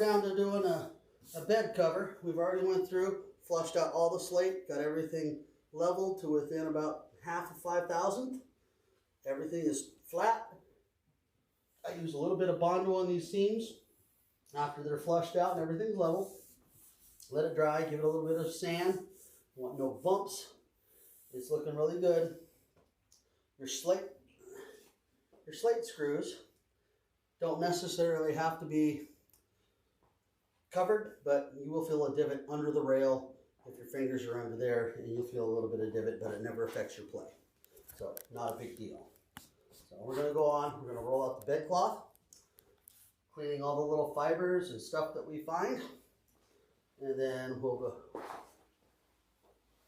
down to doing a bed cover. We've already went through, flushed out all the slate, got everything leveled to within about half of 5,000. Everything is flat. I use a little bit of Bondo on these seams after they're flushed out and everything's level. Let it dry, give it a little bit of sand. Want no bumps. It's looking really good. Your slate screws don't necessarily have to be covered, but you will feel a divot under the rail if your fingers are under there, and you'll feel a little bit of divot, but it never affects your play. So not a big deal. So we're going to go on. We're going to roll out the bed cloth, cleaning all the little fibers and stuff that we find, and then we'll go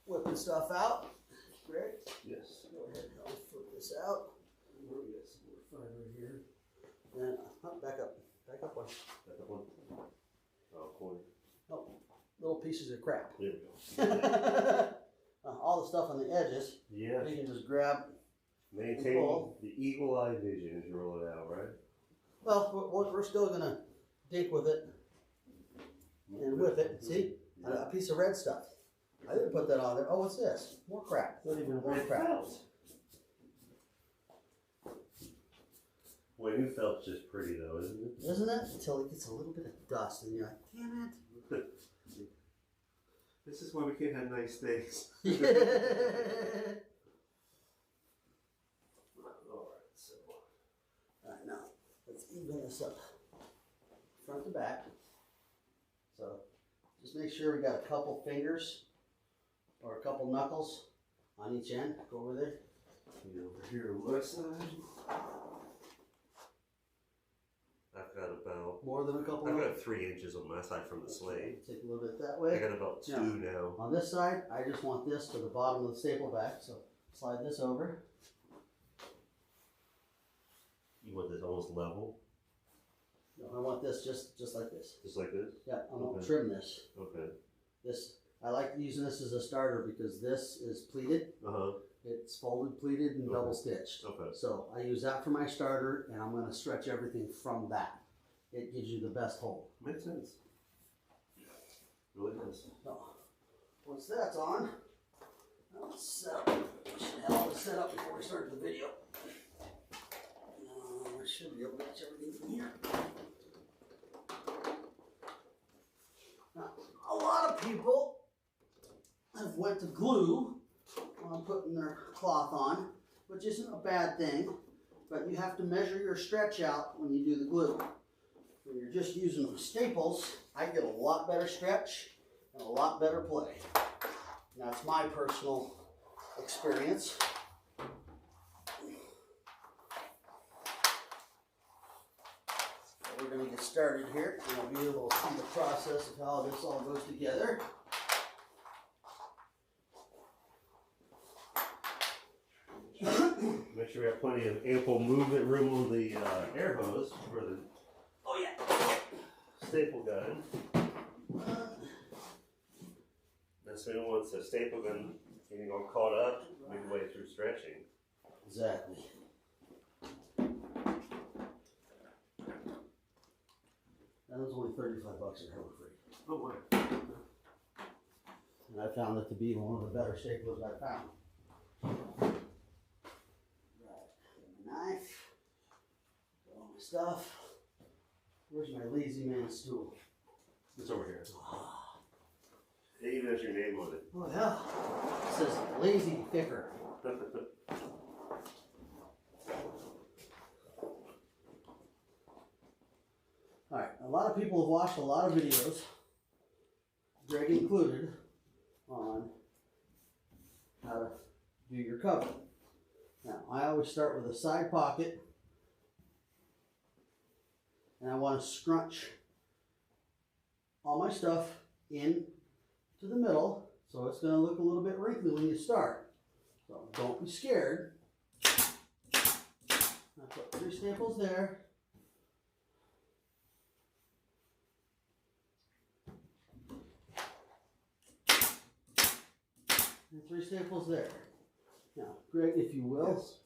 whipping stuff out. Greg? Yes. Go ahead and I'll flip this out. Where we got some more fiber here. And back up one. Back up one. Oh, corner. Oh, little pieces of crap. There we go. All the stuff on the edges. Yeah. You can just grab. Maintain the eagle eye vision as you roll it out, right? Well, we're still gonna dig with it and whip it. See, a piece of red stuff. I didn't put that on there. Oh, what's this? More crap. Not even More red crap. felt. Well, new felt's just pretty though, isn't it? Isn't it? Until it gets a little bit of dust, and you're like, damn it. This is why we can't have nice things. Alright, now let's even this up front to back. So just make sure we got a couple fingers or a couple knuckles on each end. Go over there. Over here on my side. I've got about More than a couple I've knuckles. got 3 inches on my side from the slate. Take a little bit that I way. got about 2 now. On this side, I just want this to the bottom of the staple back. So slide this over. You want this almost level? No, I want this just like this. Just like this? Yeah, I'm gonna Okay. trim this. Okay. This I like using this as a starter because this is pleated. Uh-huh. It's folded, pleated, and Okay. double stitched. Okay. So I use that for my starter, and I'm going to stretch everything from that. It gives you the best hold. Makes sense. Really does. So once that's on, let's set up. We should have all this set up before we start the video. I should be able to get everything from here. Now, a lot of people have went to glue while putting their cloth on, which isn't a bad thing, but you have to measure your stretch out when you do the glue. When you're just using staples, I get a lot better stretch and a lot better play. That's my personal experience. So we're going to get started here, and you'll be able to see the process of how this all goes together. Make sure we have plenty of ample movement room on the air hose for the staple gun. So we don't want the staple gun getting all caught up midway through stretching. Exactly. That was only $35 at Harbor Freight. Oh, wow. And I found it to be one of the better staplers I found. Right, my knife, all my stuff. Where's my lazy man stool? It's over here. It even has your name on it. Oh yeah, it says lazy thicker. Alright, a lot of people have watched a lot of videos, Greg included, on how to do your cover. Now, I always start with a side pocket, and I want to scrunch all my stuff in to the middle, so it's going to look a little bit wrinkly when you start. So don't be scared. I put 3 staples there. And 3 staples there. Now, Greg, if you will, Yes.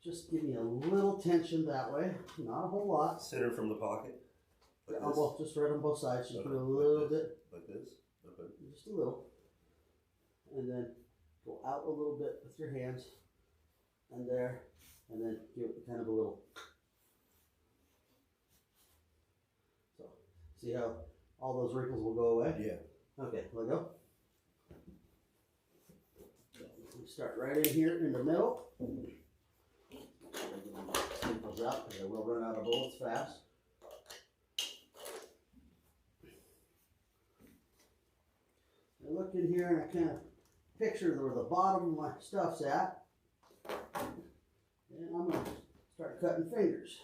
just give me a little tension that way. Not a whole lot. Center from the pocket. Like Oh, this? well, just right on both sides. Just Okay, put a like little this? bit, Like this? Okay. just a little, and then go out a little bit with your hands, and there, and then give it kind of a little. So, see how all those wrinkles will go away? Yeah. Okay, let go. We start right in here in the middle. Staples out because I will run out of bullets fast. I look in here and I kind of picture where the bottom of my stuff's at. And I'm going to start cutting fingers.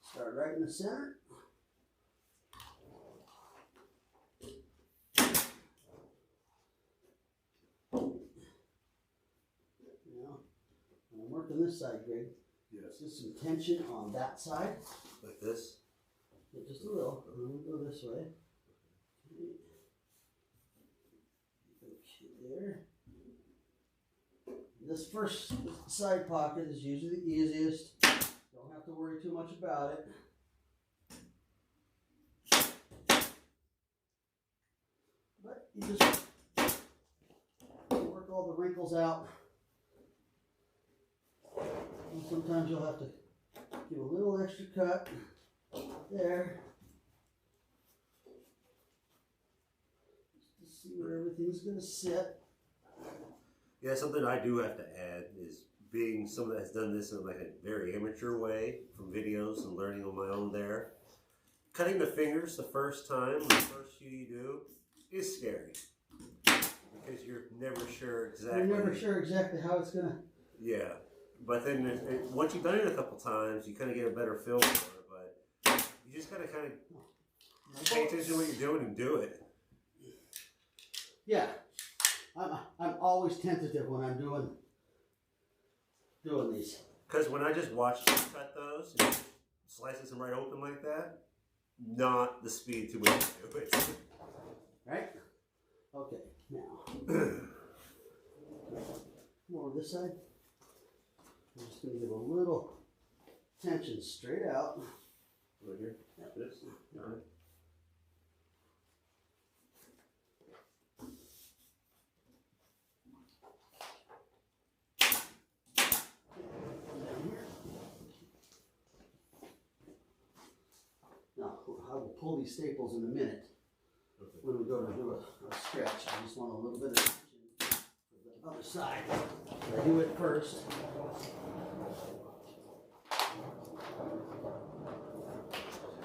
Start right in the center. Now, when I'm working this side, Greg, Yes. just some tension on that side. Like this? Just a little. And then we'll go this way. Okay, there. This first side pocket is usually the easiest. Don't have to worry too much about it. But you just work all the wrinkles out. And sometimes you'll have to give a little extra cut there. Just to see where everything's going to sit. Yeah, something I do have to add is being someone that has done this in like a very amateur way from videos and learning on my own there. Cutting the fingers the first time, the first few you do, is scary. Because you're never sure exactly. You're never sure exactly how it's going to. Yeah. But then once you've done it a couple times, you kind of get a better feel for it. But you just got to kind of pay attention to what you're doing and do it. Yeah. I'm always tentative when I'm doing these. Because when I just watch you cut those and slices them right open like that, not the speed to which you do it. Right? Okay, now. Come over this side. I'm just going to give a little tension straight out. Right here? Yep. This? All right. Now, I will pull these staples in a minute. Okay. When we go to do a stretch, I just want a little bit of tension for the other side. I do it first.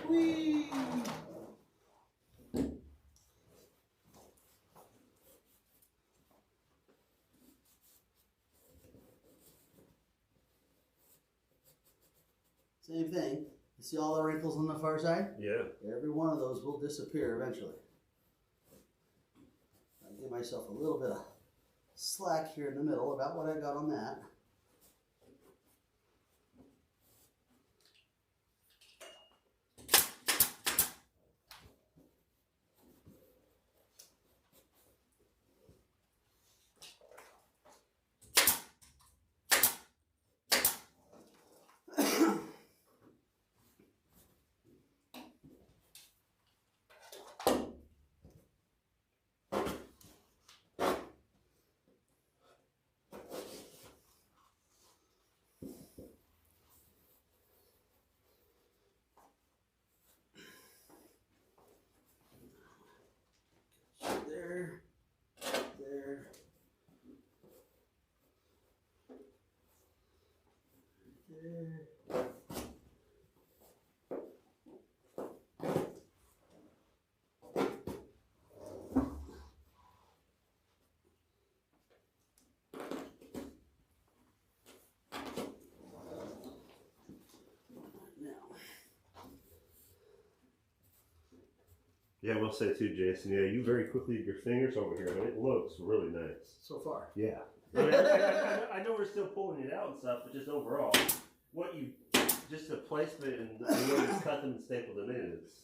Whee! Same thing. You see all the wrinkles on the far side? Yeah. Every one of those will disappear eventually. I give myself a little bit of slack here in the middle about what I got on that. There, there, there. Yeah, I will say too, Jason. Yeah, you very quickly did your fingers over here, but it looks really nice. So far. Yeah. I mean, I know we're still pulling it out and stuff, but just overall, just the placement and the way you cut them and staple them in is.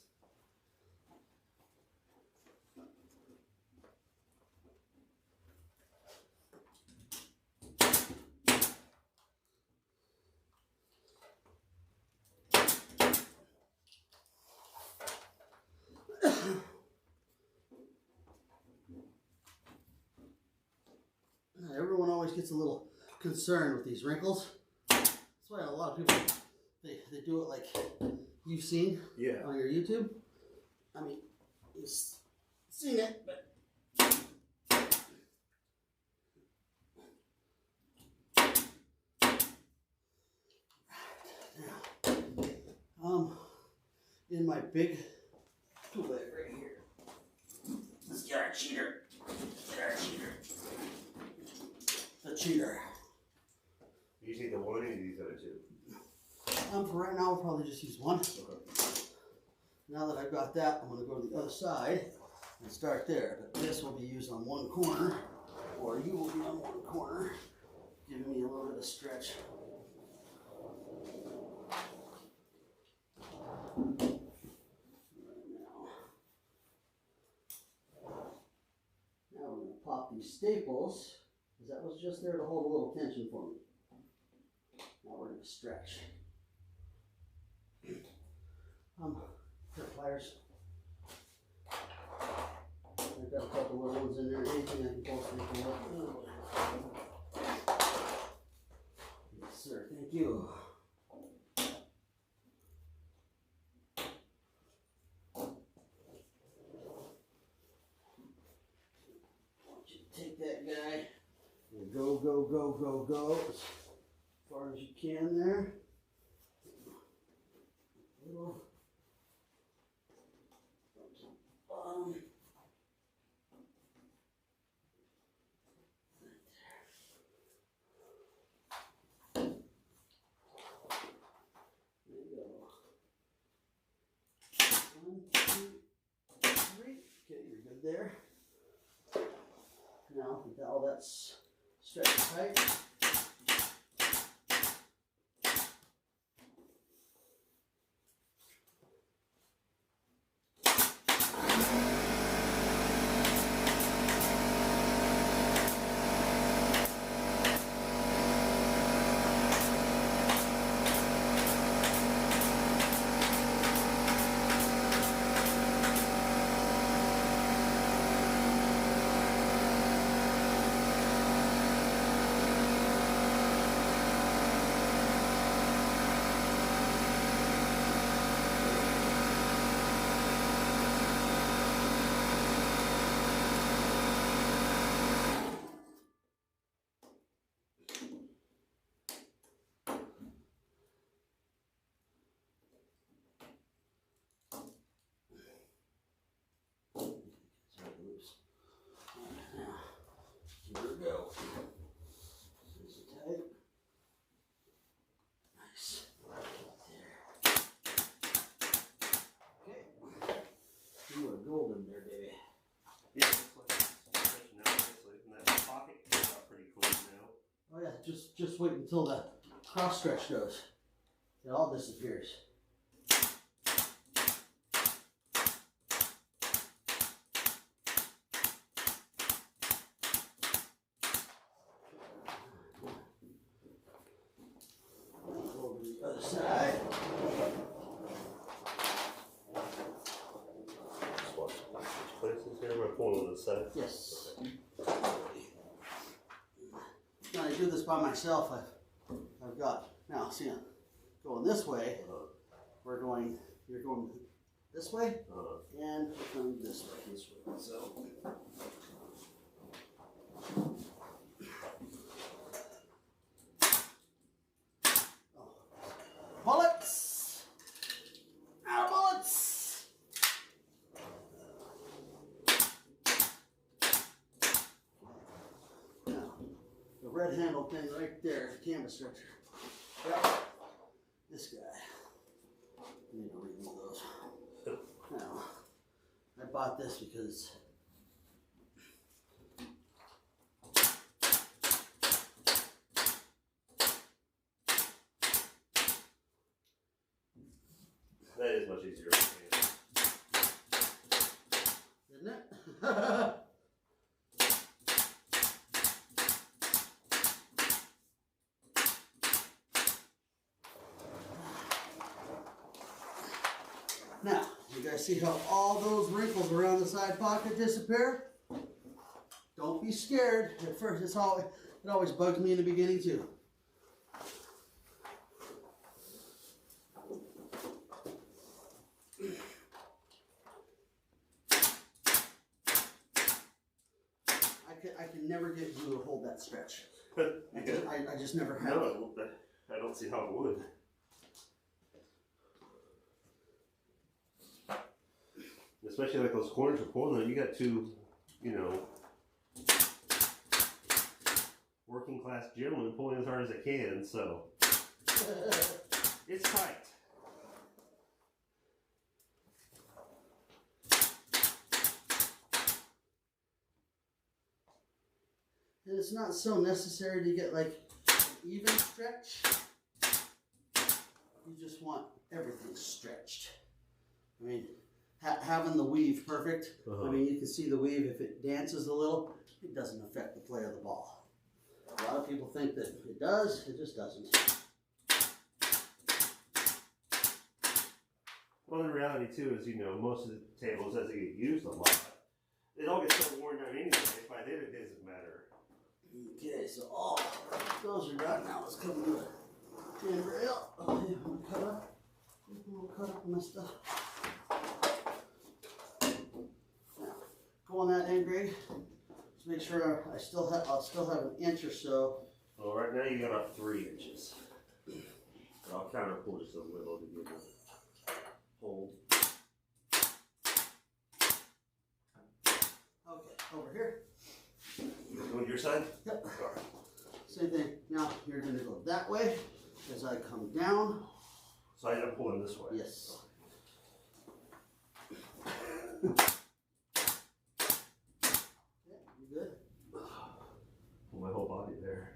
gets a little concerned with these wrinkles. That's why a lot of people, they do it like you've seen on your YouTube. I mean, you've seen it, but in my big tool bag right here. Let's get our cheater. Get our cheater. The cheater. You use the one or you use the other two? For right now, I'll probably just use one. Okay. Now that I've got that, I'm going to go to the other side and start there. But this will be used on one corner, or you will be on one corner, giving me a little bit of stretch. Now we're going to pop these staples, because that was just there to hold a little tension for me. Now we're going to stretch. Here, pliers. I've got a couple little ones in there. Anything I can pull something up. Yes, sir. Thank you. Take that guy and go, go, go, go, go as far as you can there. A little bottom. There you go. 1, 2, 3. Okay, you're good there. Now, with all that's stretched tight. Here we go. Nice and tight. Nice. There. Okay. You are golden there, baby. Yeah, it looks like it's stretching out nicely. And that pocket comes out pretty clean now. Oh yeah, just wait until the cross stretch goes. It all disappears. Over the other side. Swap places here. I'm going to pull on the side. Yes. When I do this by myself, I've got, now see, I'm going this way, you're going this way, and we're going this way. So, bullets! Out of bullets! Now, the red handle thing right there, the canvas stretcher. Yep. This guy. I need to remove those. Now, I bought this because that is much easier. isn't it? Now, you guys see how all those wrinkles around the side pocket disappear? Don't be scared. At first, It always bugged me in the beginning too. I can never get glue to hold that stretch. I just never have. No, I don't see how it would. Especially like those corners are pulling on. You got two, you know, working class gentlemen pulling as hard as they can, so it's tight. And it's not so necessary to get like an even stretch. You just want everything stretched. I mean, having the weave perfect. I mean, you can see the weave. If it dances a little, it doesn't affect the play of the ball. A lot of people think that it does. It just doesn't. Well, the reality too is, you know, most of the tables, as they get used a lot, it all gets so worn down anyway. By then, it doesn't matter. Okay, so all those are done. Now let's come to the handrail. Oh, yeah, I'm gonna cut up. I'm gonna cut up my stuff. Now, go on that end grade. Just make sure I'll still have an inch or so. Well, right now you got about 3 inches. But I'll counter pull just a little to give it a hold. Okay, over here. Go to your side? Yep. Same thing. Now you're going to go that way as I come down. So I'm pulling this way? Yes. Yeah, you good? Pull my whole body there.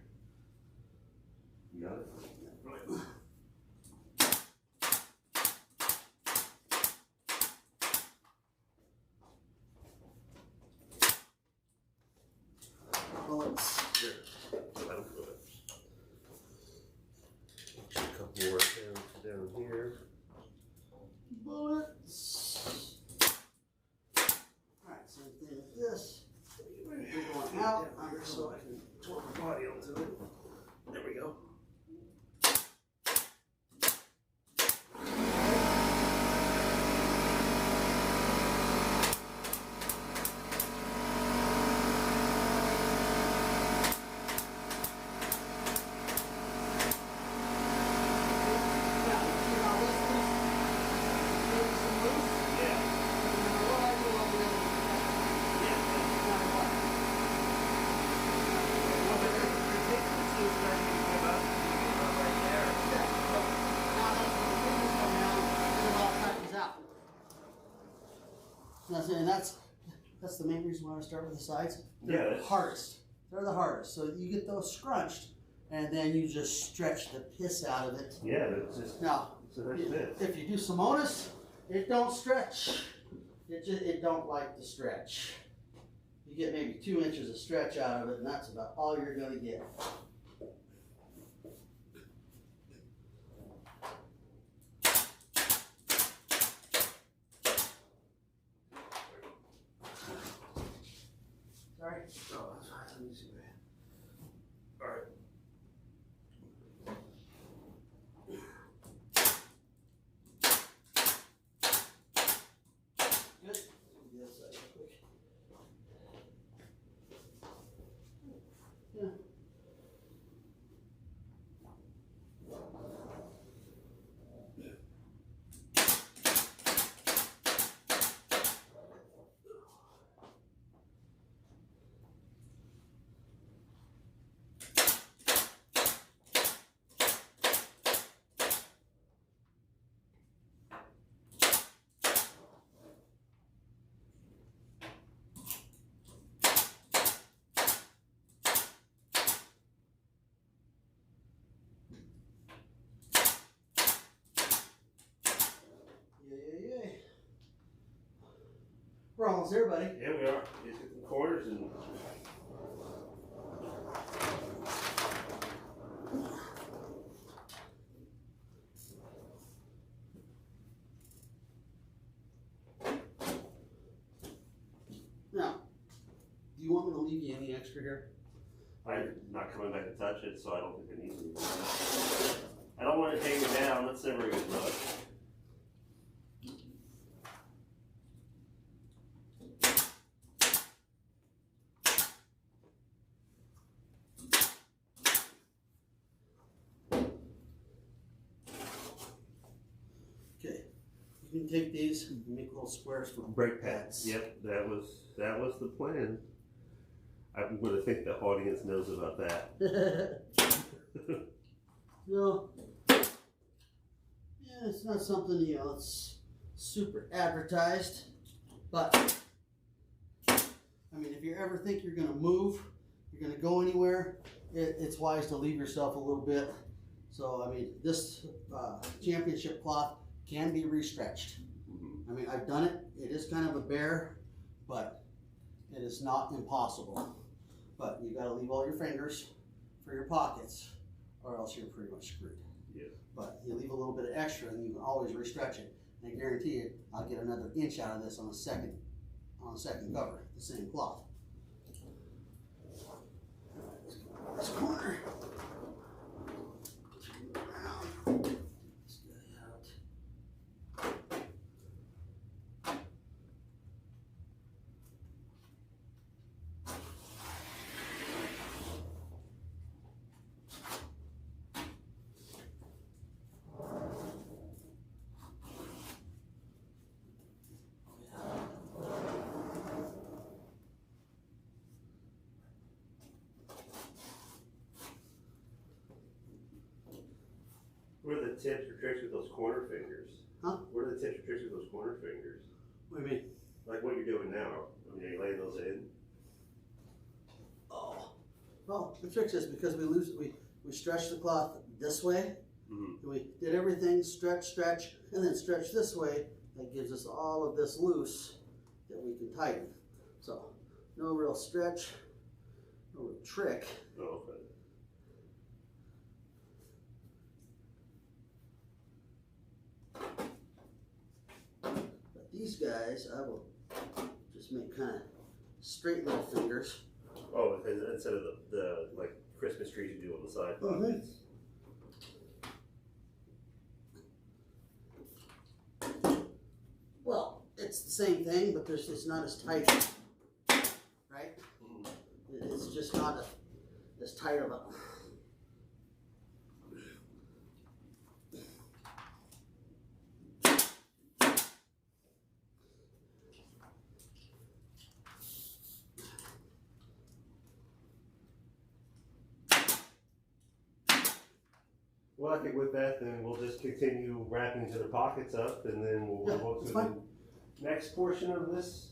You got it? Right. Bullets. Here. Let him put it. A couple more down here. Bullets. Alright, same thing with this. We're going out so I can Twirl my body onto it. There we go. And that's the main reason why I start with the sides. They're Yeah. the hardest. They're the hardest. So you get those scrunched, and then you just stretch the piss out of it. Yeah, that's just Now, so that's it. if you do Simonis, it don't stretch. It don't like to stretch. You get maybe 2 inches of stretch out of it, and that's about all you're going to get. Sorry. Oh, that's right. Let me see that. All right. Good. The other side real quick. Yeah. Yeah. We're almost there, buddy. Yeah, we are. Just get the corners and. Now, do you want me to leave you any extra here? I'm not coming back to touch it, so I don't think it needs to be done. I don't want it hanging down. That's never a good look. Okay, you can take these and make little squares for Brake pads. Yep, that was the plan. I'm going to think the audience knows about that. No, yeah, it's not something, you know, it's super advertised, but I mean, if you ever think you're going to move, you're going to go anywhere, it's wise to leave yourself a little bit. So, I mean, this championship cloth can be restretched. I mean, I've done it. It is kind of a bear, but it is not impossible. But you got to leave all your fingers for your pockets, or else you're pretty much screwed. Yeah. But you leave a little bit of extra, and you can always restretch it. And I guarantee you, I'll get another inch out of this on the second cover, the same cloth. All right, let's go this corner. Around. This guy out. What are the tips or tricks with those corner fingers? Huh? What are the tips or tricks with those corner fingers? What do you mean? Like what you're doing now. I mean, are you laying those in? Oh, well, the trick is because we stretch the cloth this way. Mm-hmm. We did everything, stretch, and then stretch this way. That gives us all of this loose that we can tighten. So, no real stretch, no real trick. Oh, okay. But these guys, I will just make kind of straight little fingers. Oh, instead of the like Christmas trees you do on the side pockets. Well, it's the same thing, but it's not as tight, right? It's just not as tight of a. Well, I think with that, then we'll just continue wrapping the pockets up, and then we'll Yeah, go to that's the fine. next portion of this